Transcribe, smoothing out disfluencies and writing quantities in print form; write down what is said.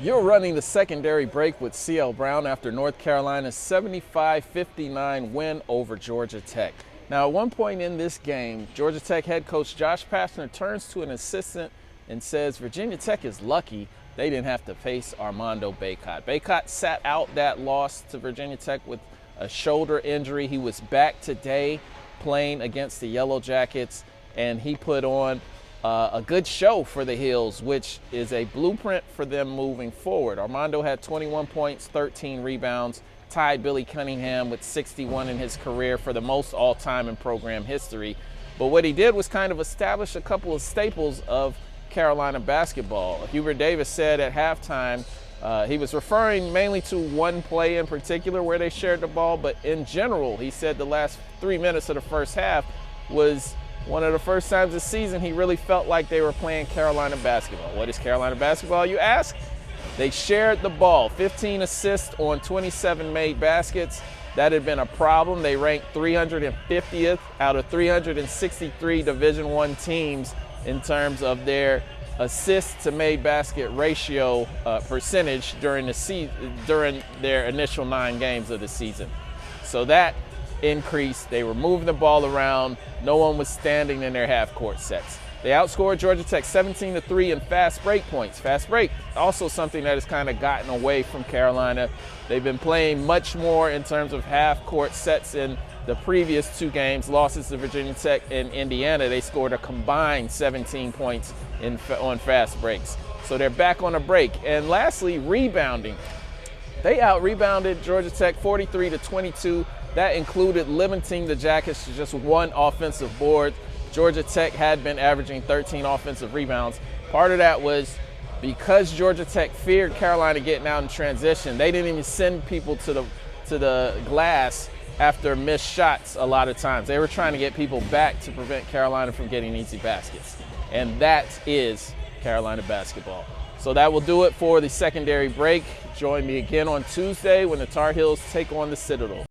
You're running the secondary break with CL Brown after North Carolina's 75-59 win over Georgia Tech. Now, at one point in this game, Georgia Tech head coach Josh Pastner turns to an assistant and says Virginia Tech is lucky they didn't have to face Armando Bacot. Bacot sat out that loss to Virginia Tech with a shoulder injury. He was back today playing against the Yellow Jackets, and he put on a good show for the Heels, which is a blueprint for them moving forward. Armando had 21 points, 13 rebounds, tied Billy Cunningham with 61 in his career for the most all-time in program history. But what he did was kind of establish a couple of staples of Carolina basketball. Hubert Davis said at halftime, he was referring mainly to one play in particular where they shared the ball, but in general, he said the last 3 minutes of the first half was one of the first times this season he really felt like they were playing Carolina basketball. What is Carolina basketball, you ask? They shared the ball, 15 assists on 27 made baskets. That had been a problem. They ranked 350th out of 363 Division I teams in terms of their assist to made basket ratio percentage during their initial 9 games of the season. So that increased. They were moving the ball around. No one was standing in their half-court sets. They outscored Georgia Tech 17-3 in fast break points. Fast break, also something that has kind of gotten away from Carolina. They've been playing much more in terms of half-court sets in the previous 2 games. Losses to Virginia Tech and Indiana, they scored a combined 17 points on fast breaks. So they're back on a break. And lastly, rebounding. They out-rebounded Georgia Tech 43-22. That included limiting the Jackets to just 1 offensive board. Georgia Tech had been averaging 13 offensive rebounds. Part of that was because Georgia Tech feared Carolina getting out in transition. They didn't even send people to the glass after missed shots a lot of times. They were trying to get people back to prevent Carolina from getting easy baskets. And that is Carolina basketball. So that will do it for the secondary break. Join me again on Tuesday when the Tar Heels take on the Citadel.